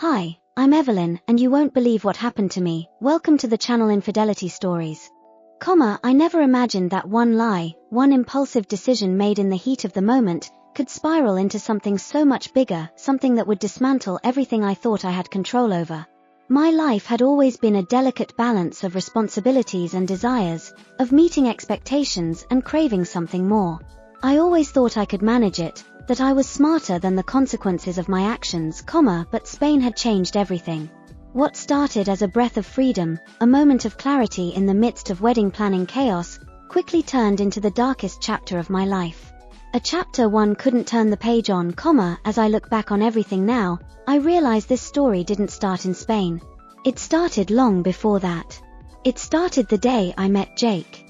Hi, I'm Evelyn, and you won't believe what happened to me. Welcome to the channel Infidelity Stories. I never imagined that one lie, one impulsive decision made in the heat of the moment, could spiral into something so much bigger, something that would dismantle everything I thought I had control over. My life had always been a delicate balance of responsibilities and desires, of meeting expectations and craving something more. I always thought I could manage it, that I was smarter than the consequences of my actions, but Spain had changed everything. What started as a breath of freedom, a moment of clarity in the midst of wedding planning chaos, quickly turned into the darkest chapter of my life. A chapter one couldn't turn the page on, as I look back on everything now, I realize this story didn't start in Spain. It started long before that. It started the day I met Jake.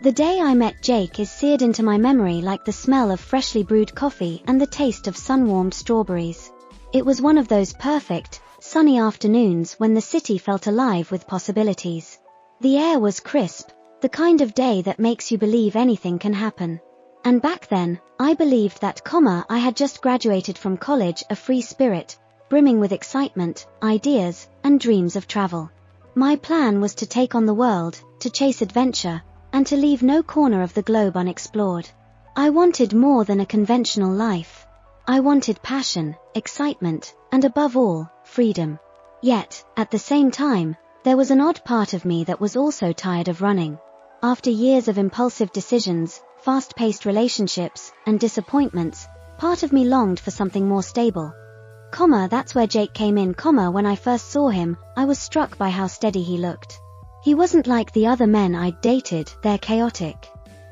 The day I met Jake is seared into my memory like the smell of freshly brewed coffee and the taste of sun-warmed strawberries. It was one of those perfect, sunny afternoons when the city felt alive with possibilities. The air was crisp, the kind of day that makes you believe anything can happen. And back then, I believed that, I had just graduated from college, a free spirit, brimming with excitement, ideas, and dreams of travel. My plan was to take on the world, to chase adventure, and to leave no corner of the globe unexplored. I wanted more than a conventional life. I wanted passion, excitement, and above all, freedom. Yet, at the same time, there was an odd part of me that was also tired of running. After years of impulsive decisions, fast-paced relationships, and disappointments, part of me longed for something more stable. That's where Jake came in, when I first saw him, I was struck by how steady he looked. He wasn't like the other men I'd dated, their chaotic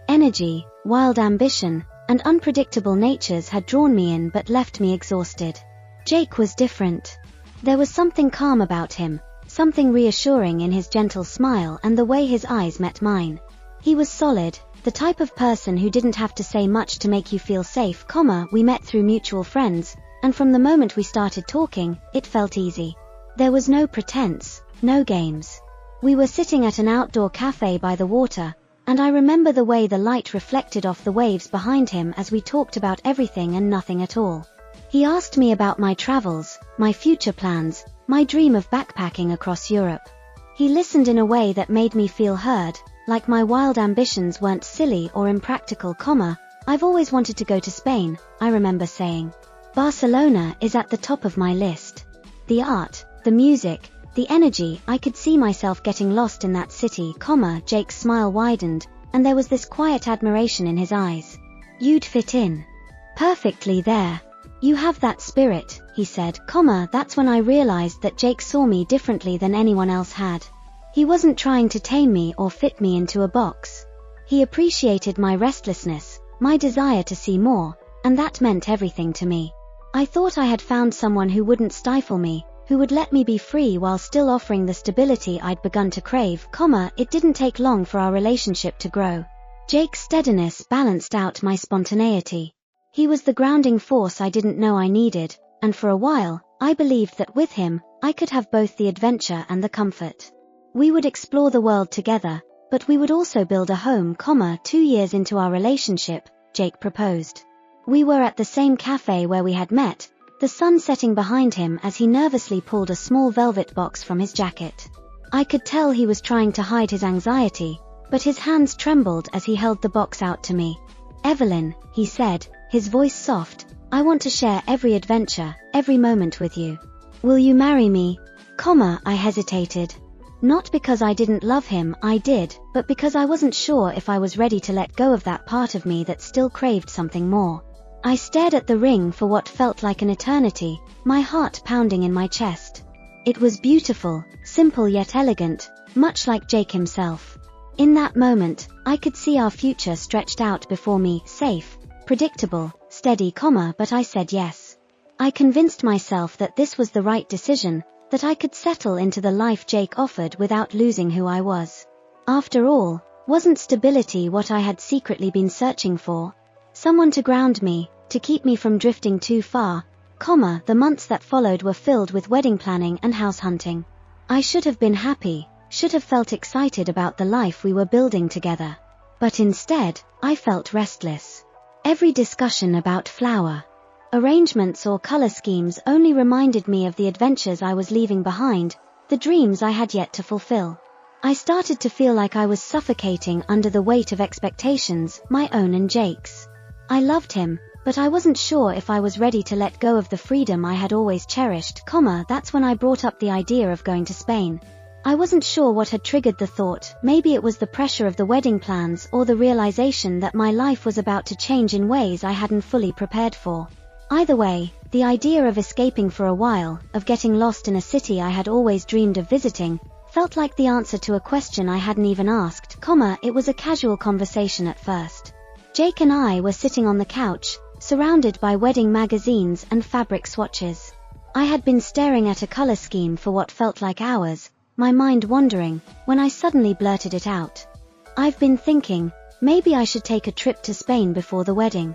energy, wild ambition, and unpredictable natures had drawn me in but left me exhausted. Jake was different. There was something calm about him, something reassuring in his gentle smile and the way his eyes met mine. He was solid, the type of person who didn't have to say much to make you feel safe, we met through mutual friends, and from the moment we started talking, it felt easy. There was no pretense, no games. We were sitting at an outdoor cafe by the water, and I remember the way the light reflected off the waves behind him as we talked about everything and nothing at all. He asked me about my travels, my future plans, my dream of backpacking across Europe. He listened in a way that made me feel heard, like my wild ambitions weren't silly or impractical, I've always wanted to go to Spain, I remember saying. Barcelona is at the top of my list. The art, the music, the energy, I could see myself getting lost in that city, Jake's smile widened, and there was this quiet admiration in his eyes. You'd fit in perfectly there. You have that spirit, he said, That's when I realized that Jake saw me differently than anyone else had. He wasn't trying to tame me or fit me into a box. He appreciated my restlessness, my desire to see more, and that meant everything to me. I thought I had found someone who wouldn't stifle me, who would let me be free while still offering the stability I'd begun to crave, It didn't take long for our relationship to grow. Jake's steadiness balanced out my spontaneity. He was the grounding force I didn't know I needed, and for a while, I believed that with him, I could have both the adventure and the comfort. We would explore the world together, but we would also build a home, 2 years into our relationship, Jake proposed. We were at the same cafe where we had met, the sun setting behind him as he nervously pulled a small velvet box from his jacket. I could tell he was trying to hide his anxiety, but his hands trembled as he held the box out to me. Evelyn, he said, his voice soft, I want to share every adventure, every moment with you. Will you marry me? I hesitated. Not because I didn't love him, I did, but because I wasn't sure if I was ready to let go of that part of me that still craved something more. I stared at the ring for what felt like an eternity, my heart pounding in my chest. It was beautiful, simple yet elegant, much like Jake himself. In that moment, I could see our future stretched out before me, safe, predictable, steady, but I said yes. I convinced myself that this was the right decision, that I could settle into the life Jake offered without losing who I was. After all, wasn't stability what I had secretly been searching for? Someone to ground me, to keep me from drifting too far, The months that followed were filled with wedding planning and house hunting. I should have been happy, should have felt excited about the life we were building together. But instead, I felt restless. Every discussion about flower, Arrangements or color schemes only reminded me of the adventures I was leaving behind, the dreams I had yet to fulfill. I started to feel like I was suffocating under the weight of expectations, my own and Jake's. I loved him, but I wasn't sure if I was ready to let go of the freedom I had always cherished, that's when I brought up the idea of going to Spain. I wasn't sure what had triggered the thought. Maybe it was the pressure of the wedding plans or the realization that my life was about to change in ways I hadn't fully prepared for. Either way, the idea of escaping for a while, of getting lost in a city I had always dreamed of visiting, felt like the answer to a question I hadn't even asked, it was a casual conversation at first. Jake and I were sitting on the couch, surrounded by wedding magazines and fabric swatches. I had been staring at a color scheme for what felt like hours, my mind wandering, when I suddenly blurted it out. I've been thinking, maybe I should take a trip to Spain before the wedding.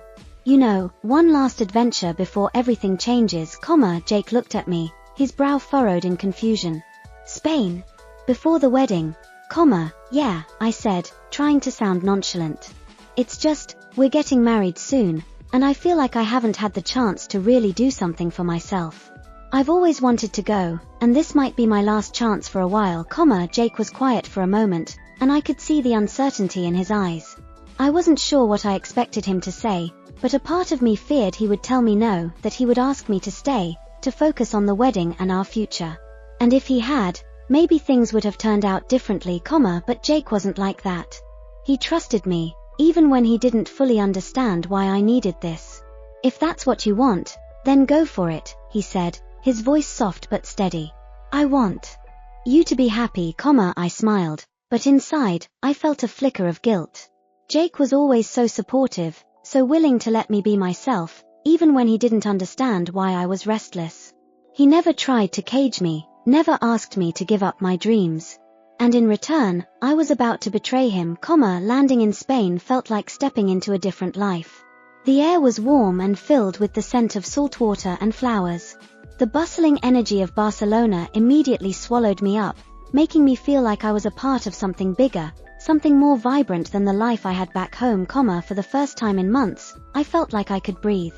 One last adventure before everything changes, Jake looked at me, his brow furrowed in confusion. Spain? Before the wedding? Yeah, I said, trying to sound nonchalant. It's just, we're getting married soon, and I feel like I haven't had the chance to really do something for myself. I've always wanted to go, and this might be my last chance for a while, Jake was quiet for a moment, and I could see the uncertainty in his eyes. I wasn't sure what I expected him to say, but a part of me feared he would tell me no, that he would ask me to stay, to focus on the wedding and our future. And if he had, maybe things would have turned out differently, but Jake wasn't like that. He trusted me, even when he didn't fully understand why I needed this. If that's what you want, then go for it, he said, his voice soft but steady. I want you to be happy, I smiled, but inside, I felt a flicker of guilt. Jake was always so supportive, so willing to let me be myself, even when he didn't understand why I was restless. He never tried to cage me, never asked me to give up my dreams. And in return, I was about to betray him, landing in Spain felt like stepping into a different life. The air was warm and filled with the scent of salt water and flowers. The bustling energy of Barcelona immediately swallowed me up, making me feel like I was a part of something bigger, something more vibrant than the life I had back home, for the first time in months, I felt like I could breathe.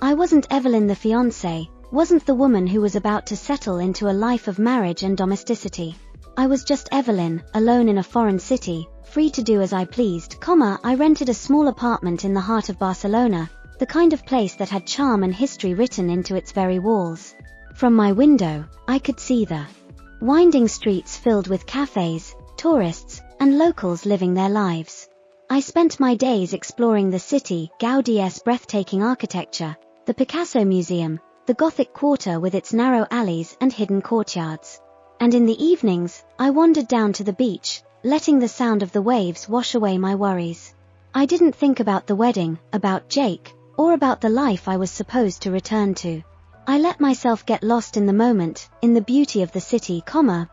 I wasn't Evelyn the fiancée, wasn't the woman who was about to settle into a life of marriage and domesticity. I was just Evelyn, alone in a foreign city, free to do as I pleased, I rented a small apartment in the heart of Barcelona, the kind of place that had charm and history written into its very walls. From my window, I could see the winding streets filled with cafes, tourists, and locals living their lives. I spent my days exploring the city, Gaudi's breathtaking architecture, the Picasso Museum, the Gothic Quarter with its narrow alleys and hidden courtyards. And in the evenings, I wandered down to the beach, letting the sound of the waves wash away my worries. I didn't think about the wedding, about Jake, or about the life I was supposed to return to. I let myself get lost in the moment, in the beauty of the city,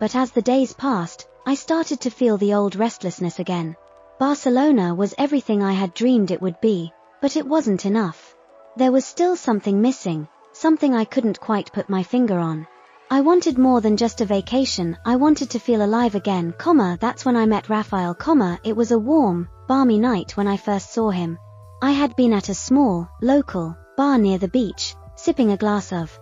but as the days passed, I started to feel the old restlessness again. Barcelona was everything I had dreamed it would be, but it wasn't enough. There was still something missing, something I couldn't quite put my finger on. I wanted more than just a vacation, I wanted to feel alive again, that's when I met Rafael, it was a warm, balmy night when I first saw him. I had been at a small, local, bar near the beach, sipping a glass of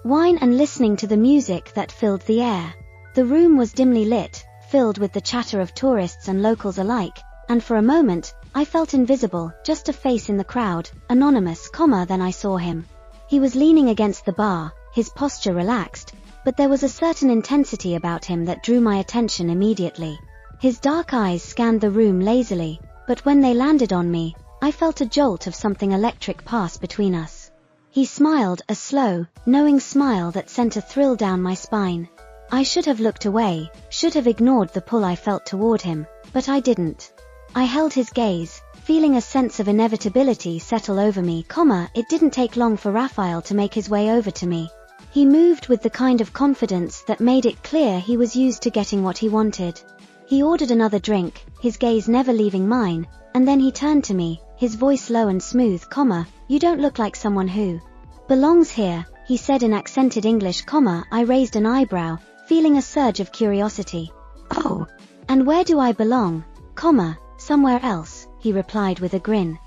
wine and listening to the music that filled the air. The room was dimly lit, filled with the chatter of tourists and locals alike, and for a moment, I felt invisible, just a face in the crowd, anonymous, then I saw him. He was leaning against the bar, his posture relaxed, but there was a certain intensity about him that drew my attention immediately. His dark eyes scanned the room lazily, but when they landed on me, I felt a jolt of something electric pass between us. He smiled, a slow, knowing smile that sent a thrill down my spine. I should have looked away, should have ignored the pull I felt toward him, but I didn't. I held his gaze, feeling a sense of inevitability settle over me, it didn't take long for Rafael to make his way over to me. He moved with the kind of confidence that made it clear he was used to getting what he wanted. He ordered another drink, his gaze never leaving mine, and then he turned to me, his voice low and smooth, "You don't look like someone who belongs here," he said in accented English, I raised an eyebrow, feeling a surge of curiosity. "Oh, and where do I belong?" "Somewhere else," he replied with a grin.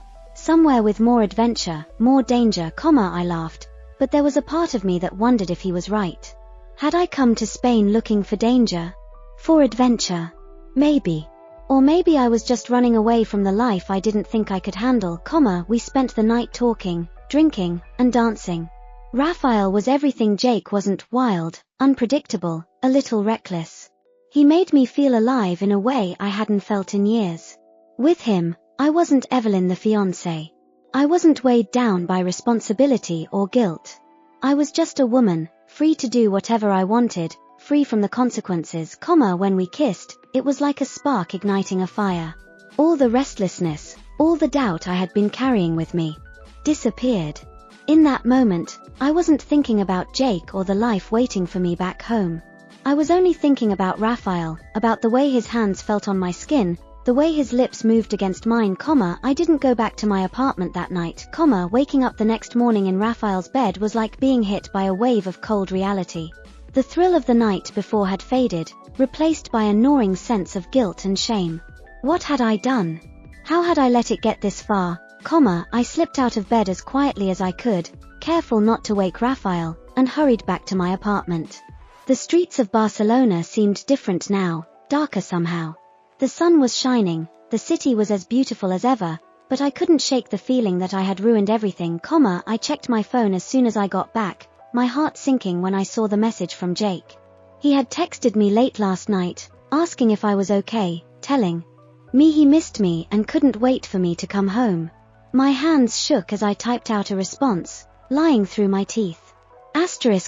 Somewhere with more adventure, more danger, I laughed, but there was a part of me that wondered if he was right. Had I come to Spain looking for danger? For adventure? Maybe. Or maybe I was just running away from the life I didn't think I could handle, we spent the night talking, drinking, and dancing. Raphael was everything Jake wasn't: wild, unpredictable, a little reckless. He made me feel alive in a way I hadn't felt in years. With him, I wasn't Evelyn the fiancée. I wasn't weighed down by responsibility or guilt. I was just a woman, free to do whatever I wanted, free from the consequences, when we kissed, it was like a spark igniting a fire. All the restlessness, all the doubt I had been carrying with me, disappeared. In that moment, I wasn't thinking about Jake or the life waiting for me back home. I was only thinking about Raphael, about the way his hands felt on my skin, the way his lips moved against mine, I didn't go back to my apartment that night, waking up the next morning in Raphael's bed was like being hit by a wave of cold reality. The thrill of the night before had faded, replaced by a gnawing sense of guilt and shame. What had I done? How had I let it get this far? I slipped out of bed as quietly as I could, careful not to wake Raphael, and hurried back to my apartment. The streets of Barcelona seemed different now, darker somehow. The sun was shining, the city was as beautiful as ever, but I couldn't shake the feeling that I had ruined everything, I checked my phone as soon as I got back, my heart sinking when I saw the message from Jake. He had texted me late last night, asking if I was okay, telling me he missed me and couldn't wait for me to come home. My hands shook as I typed out a response, lying through my teeth.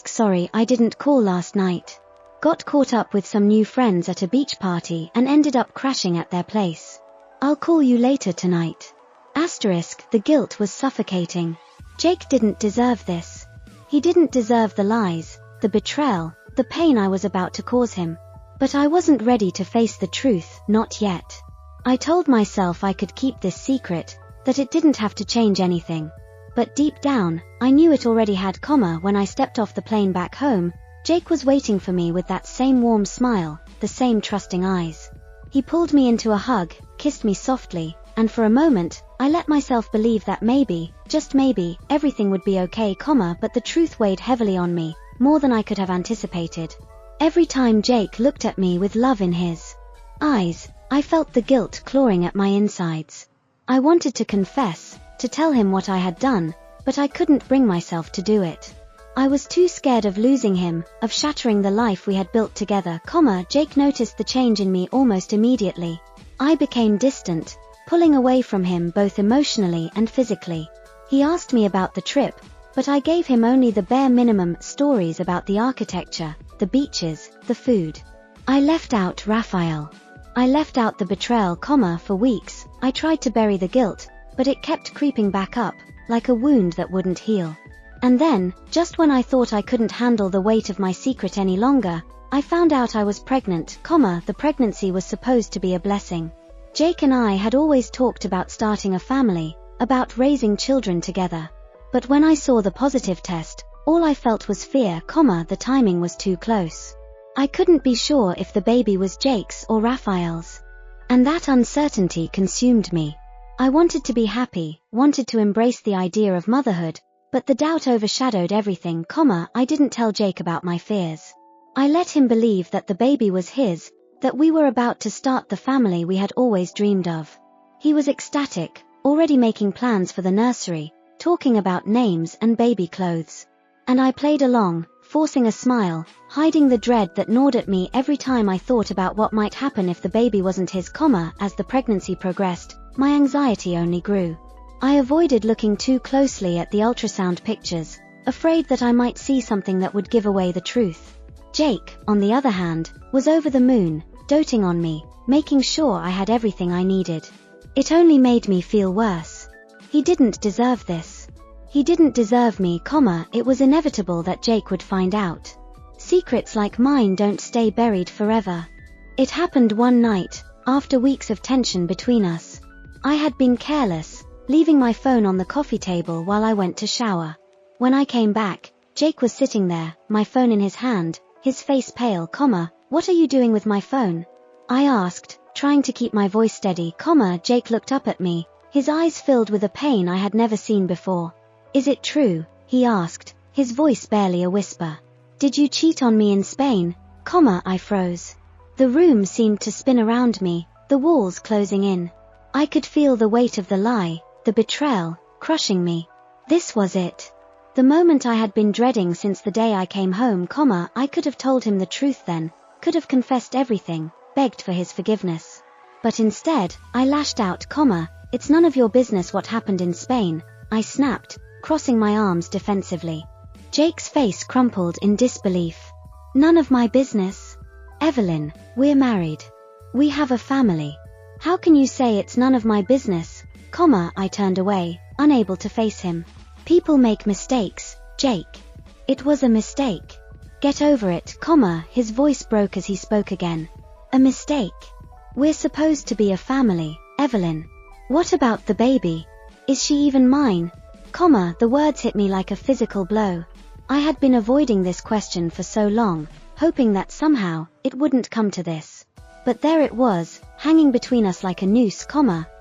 Sorry I didn't call last night. Got caught up with some new friends at a beach party and ended up crashing at their place. I'll call you later tonight. The guilt was suffocating. Jake didn't deserve this. He didn't deserve the lies, the betrayal, the pain I was about to cause him. But I wasn't ready to face the truth, not yet. I told myself I could keep this secret, that it didn't have to change anything. But deep down, I knew it already had, when I stepped off the plane back home, Jake was waiting for me with that same warm smile, the same trusting eyes. He pulled me into a hug, kissed me softly, and for a moment, I let myself believe that maybe, just maybe, everything would be okay, but the truth weighed heavily on me, more than I could have anticipated. Every time Jake looked at me with love in his eyes, I felt the guilt clawing at my insides. I wanted to confess, to tell him what I had done, but I couldn't bring myself to do it. I was too scared of losing him, of shattering the life we had built together, Jake noticed the change in me almost immediately. I became distant, pulling away from him both emotionally and physically. He asked me about the trip, but I gave him only the bare minimum: stories about the architecture, the beaches, the food. I left out Raphael. I left out the betrayal, for weeks. I tried to bury the guilt, but it kept creeping back up, like a wound that wouldn't heal. And then, just when I thought I couldn't handle the weight of my secret any longer, I found out I was pregnant, the pregnancy was supposed to be a blessing. Jake and I had always talked about starting a family, about raising children together. But when I saw the positive test, all I felt was fear, the timing was too close. I couldn't be sure if the baby was Jake's or Raphael's. And that uncertainty consumed me. I wanted to be happy, wanted to embrace the idea of motherhood, but the doubt overshadowed everything, I didn't tell Jake about my fears. I let him believe that the baby was his, that we were about to start the family we had always dreamed of. He was ecstatic, already making plans for the nursery, talking about names and baby clothes. And I played along, forcing a smile, hiding the dread that gnawed at me every time I thought about what might happen if the baby wasn't his, as the pregnancy progressed, my anxiety only grew. I avoided looking too closely at the ultrasound pictures, afraid that I might see something that would give away the truth. Jake, on the other hand, was over the moon, doting on me, making sure I had everything I needed. It only made me feel worse. He didn't deserve this. He didn't deserve me, it was inevitable that Jake would find out. Secrets like mine don't stay buried forever. It happened one night, after weeks of tension between us. I had been careless, leaving my phone on the coffee table while I went to shower. When I came back, Jake was sitting there, my phone in his hand, his face pale, "What are you doing with my phone?" I asked, trying to keep my voice steady, Jake looked up at me, His eyes filled with a pain I had never seen before. Is it true? He asked, his voice barely a whisper. Did you cheat on me in Spain? I froze. The room seemed to spin around me, the walls closing in. I could feel the weight of the lie, the betrayal, crushing me. This was it. The moment I had been dreading since the day I came home, I could have told him the truth then, could have confessed everything, begged for his forgiveness. But instead, I lashed out, it's none of your business what happened in Spain, I snapped, crossing my arms defensively. Jake's face crumpled in disbelief. None of my business? Evelyn, we're married. We have a family. How can you say it's none of my business? I turned away, unable to face him. People make mistakes, Jake. It was a mistake. Get over it, his voice broke as he spoke again. A mistake? We're supposed to be a family, Evelyn. What about the baby? Is she even mine? The words hit me like a physical blow. I had been avoiding this question for so long, hoping that somehow, it wouldn't come to this. But there it was, hanging between us like a noose,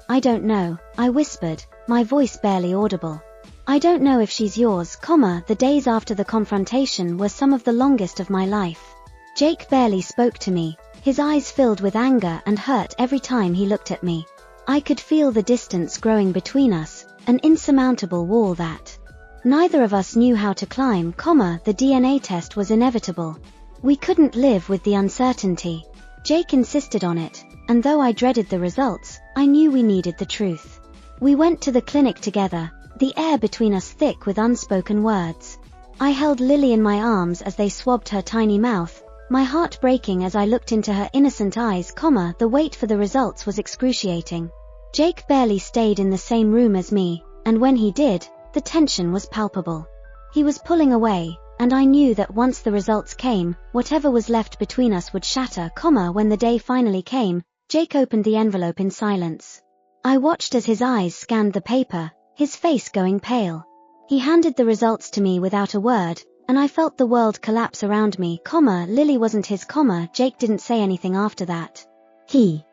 I don't know, I whispered, my voice barely audible. I don't know if she's yours, the days after the confrontation were some of the longest of my life. Jake barely spoke to me, his eyes filled with anger and hurt every time he looked at me. I could feel the distance growing between us, an insurmountable wall that neither of us knew how to climb, the DNA test was inevitable. We couldn't live with the uncertainty. Jake insisted on it, and though I dreaded the results, I knew we needed the truth. We went to the clinic together, the air between us thick with unspoken words. I held Lily in my arms as they swabbed her tiny mouth, my heart breaking as I looked into her innocent eyes, the wait for the results was excruciating. Jake barely stayed in the same room as me, and when he did, the tension was palpable. He was pulling away, and I knew that once the results came, whatever was left between us would shatter, when the day finally came, Jake opened the envelope in silence. I watched as his eyes scanned the paper, his face going pale. He handed the results to me without a word, and I felt the world collapse around me, Lily wasn't his, Jake didn't say anything after that. He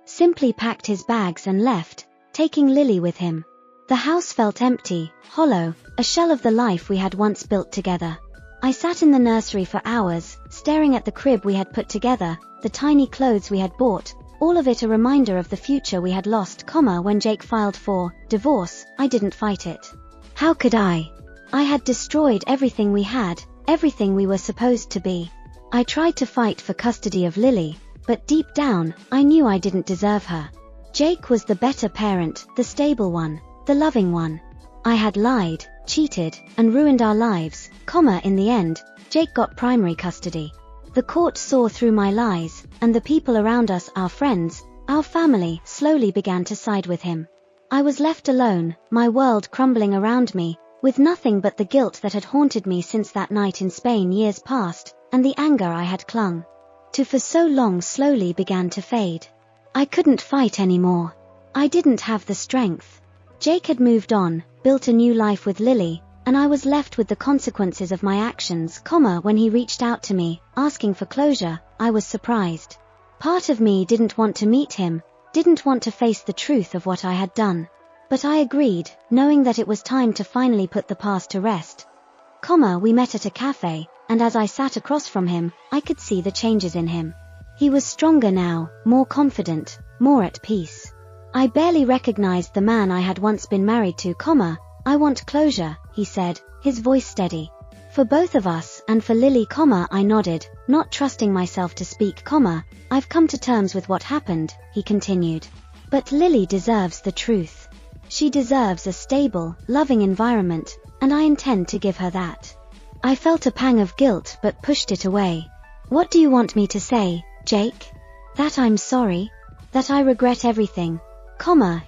simply packed his bags and left, taking Lily with him. The house felt empty, hollow, a shell of the life we had once built together. I sat in the nursery for hours, staring at the crib we had put together, the tiny clothes we had bought, all of it a reminder of the future we had lost, when Jake filed for divorce, I didn't fight it. How could I? I had destroyed everything we had, everything we were supposed to be. I tried to fight for custody of Lily, but deep down, I knew I didn't deserve her. Jake was the better parent, the stable one, the loving one. I had lied, cheated, and ruined our lives, in the end, Jake got primary custody. The court saw through my lies, and the people around us, our friends, our family, slowly began to side with him. I was left alone, my world crumbling around me, with nothing but the guilt that had haunted me since that night in Spain years past, and the anger I had clung to for so long slowly began to fade. I couldn't fight anymore. I didn't have the strength. Jake had moved on, built a new life with Lily, and I was left with the consequences of my actions, when he reached out to me, asking for closure, I was surprised. Part of me didn't want to meet him, didn't want to face the truth of what I had done. But I agreed, knowing that it was time to finally put the past to rest. We met at a cafe, and as I sat across from him, I could see the changes in him. He was stronger now, more confident, more at peace. I barely recognized the man I had once been married to, I want closure, he said, his voice steady. For both of us, and for Lily, I nodded, not trusting myself to speak, I've come to terms with what happened, he continued. But Lily deserves the truth. She deserves a stable, loving environment, and I intend to give her that. I felt a pang of guilt but pushed it away. What do you want me to say, Jake? That I'm sorry? That I regret everything?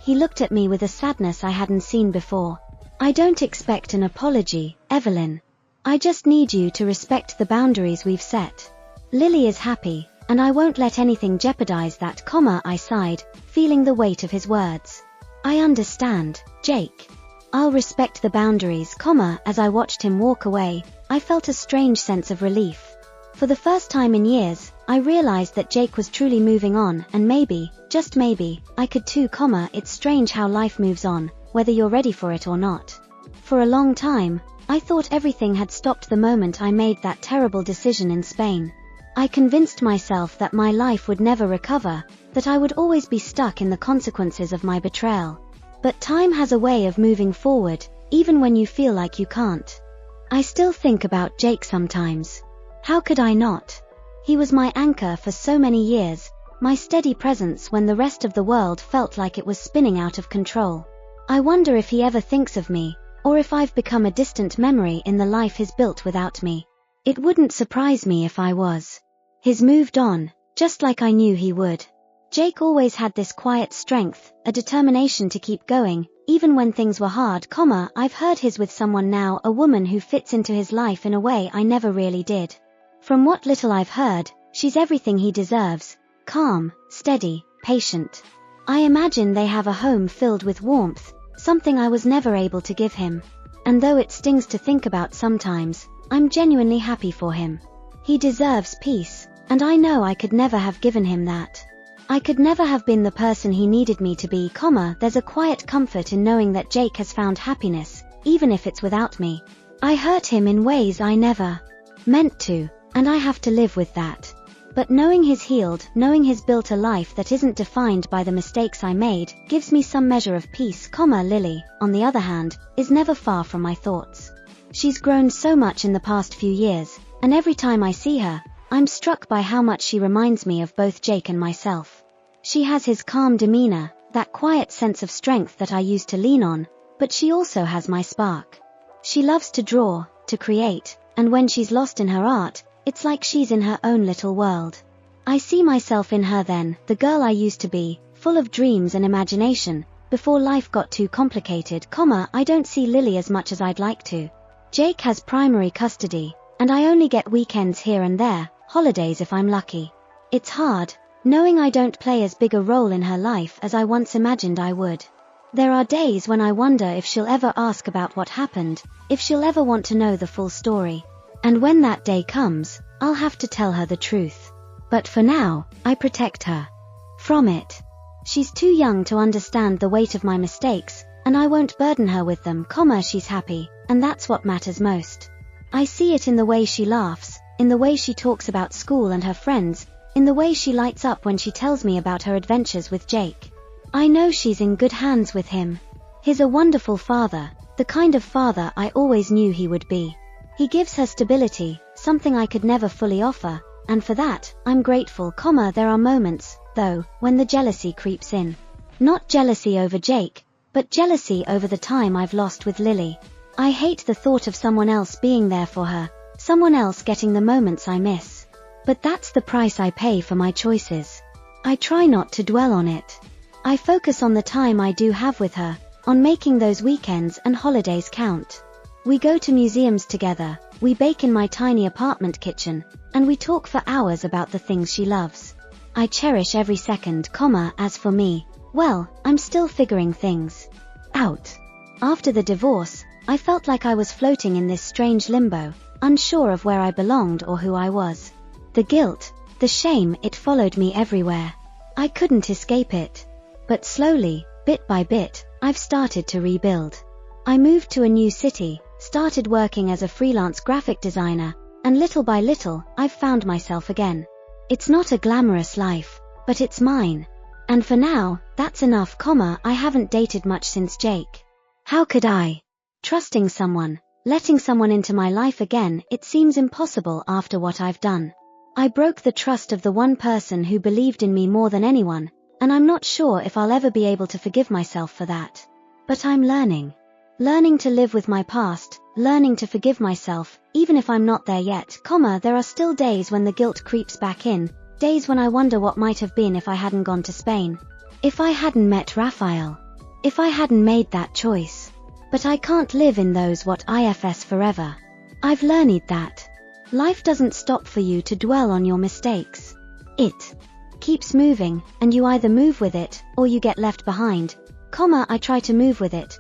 He looked at me with a sadness I hadn't seen before. I don't expect an apology, Evelyn. I just need you to respect the boundaries we've set. Lily is happy, and I won't let anything jeopardize that, I sighed, feeling the weight of his words. I understand, Jake. I'll respect the boundaries, as I watched him walk away, I felt a strange sense of relief. For the first time in years, I realized that Jake was truly moving on, and maybe, just maybe, I could too, it's strange how life moves on, whether you're ready for it or not. For a long time, I thought everything had stopped the moment I made that terrible decision in Spain. I convinced myself that my life would never recover, that I would always be stuck in the consequences of my betrayal. But time has a way of moving forward, even when you feel like you can't. I still think about Jake sometimes. How could I not? He was my anchor for so many years, my steady presence when the rest of the world felt like it was spinning out of control. I wonder if he ever thinks of me, or if I've become a distant memory in the life he's built without me. It wouldn't surprise me if I was. He's moved on, just like I knew he would. Jake always had this quiet strength, a determination to keep going, even when things were hard, I've heard he's with someone now, a woman who fits into his life in a way I never really did. From what little I've heard, she's everything he deserves, calm, steady, patient. I imagine they have a home filled with warmth, something I was never able to give him. And though it stings to think about sometimes, I'm genuinely happy for him. He deserves peace, and I know I could never have given him that. I could never have been the person he needed me to be, there's a quiet comfort in knowing that Jake has found happiness, even if it's without me. I hurt him in ways I never meant to, and I have to live with that. But knowing he's healed, knowing he's built a life that isn't defined by the mistakes I made, gives me some measure of peace, Lily, on the other hand, is never far from my thoughts. She's grown so much in the past few years, and every time I see her, I'm struck by how much she reminds me of both Jake and myself. She has his calm demeanor, that quiet sense of strength that I used to lean on, but she also has my spark. She loves to draw, to create, and when she's lost in her art, it's like she's in her own little world. I see myself in her then, the girl I used to be, full of dreams and imagination, before life got too complicated, I don't see Lily as much as I'd like to. Jake has primary custody, and I only get weekends here and there, holidays if I'm lucky. It's hard, knowing I don't play as big a role in her life as I once imagined I would. There are days when I wonder if she'll ever ask about what happened, if she'll ever want to know the full story. And when that day comes, I'll have to tell her the truth. But for now, I protect her from it. She's too young to understand the weight of my mistakes, and I won't burden her with them, she's happy, and that's what matters most. I see it in the way she laughs, in the way she talks about school and her friends, in the way she lights up when she tells me about her adventures with Jake. I know she's in good hands with him. He's a wonderful father, the kind of father I always knew he would be. He gives her stability, something I could never fully offer, and for that, I'm grateful, There are moments, though, when the jealousy creeps in. Not jealousy over Jake, but jealousy over the time I've lost with Lily. I hate the thought of someone else being there for her, someone else getting the moments I miss. But that's the price I pay for my choices. I try not to dwell on it. I focus on the time I do have with her, on making those weekends and holidays count. We go to museums together, we bake in my tiny apartment kitchen, and we talk for hours about the things she loves. I cherish every second, as for me, well, I'm still figuring things out. After the divorce, I felt like I was floating in this strange limbo, unsure of where I belonged or who I was. The guilt, the shame, it followed me everywhere. I couldn't escape it. But slowly, bit by bit, I've started to rebuild. I moved to a new city, started working as a freelance graphic designer, and little by little, I've found myself again. It's not a glamorous life, but it's mine. And for now, that's enough, I haven't dated much since Jake. How could I? Trusting someone, letting someone into my life again, it seems impossible after what I've done. I broke the trust of the one person who believed in me more than anyone, and I'm not sure if I'll ever be able to forgive myself for that. But I'm learning. Learning to live with my past, learning to forgive myself, even if I'm not there yet, there are still days when the guilt creeps back in, days when I wonder what might have been if I hadn't gone to Spain. If I hadn't met Raphael. If I hadn't made that choice. But I can't live in those what ifs forever. I've learned that. Life doesn't stop for you to dwell on your mistakes. It keeps moving, and you either move with it, or you get left behind. I try to move with it.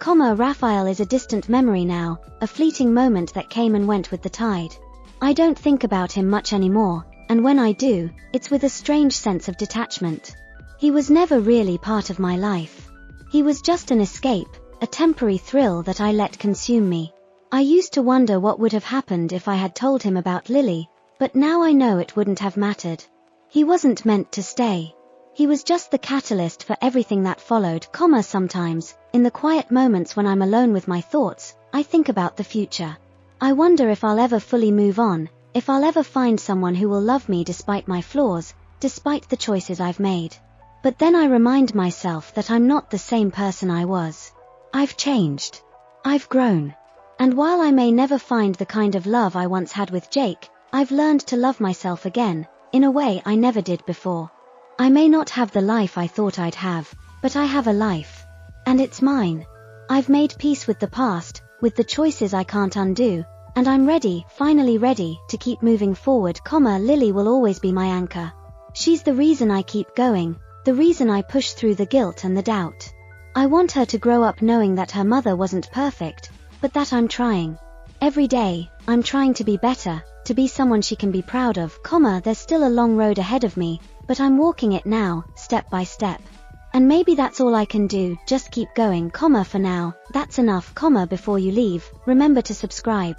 Raphael is a distant memory now, a fleeting moment that came and went with the tide. I don't think about him much anymore, and when I do, it's with a strange sense of detachment. He was never really part of my life. He was just an escape, a temporary thrill that I let consume me. I used to wonder what would have happened if I had told him about Lily, but now I know it wouldn't have mattered. He wasn't meant to stay. He was just the catalyst for everything that followed. Sometimes, in the quiet moments when I'm alone with my thoughts, I think about the future. I wonder if I'll ever fully move on, if I'll ever find someone who will love me despite my flaws, despite the choices I've made. But then I remind myself that I'm not the same person I was. I've changed. I've grown. And while I may never find the kind of love I once had with Jake, I've learned to love myself again, in a way I never did before. I may not have the life I thought I'd have, but I have a life. And it's mine. I've made peace with the past, with the choices I can't undo, and I'm ready, finally ready, to keep moving forward. Lily will always be my anchor. She's the reason I keep going, the reason I push through the guilt and the doubt. I want her to grow up knowing that her mother wasn't perfect, but that I'm trying. Every day, I'm trying to be better, to be someone she can be proud of. There's still a long road ahead of me, but I'm walking it now, step by step. And maybe that's all I can do, just keep going. For now, that's enough. Before you leave, remember to subscribe.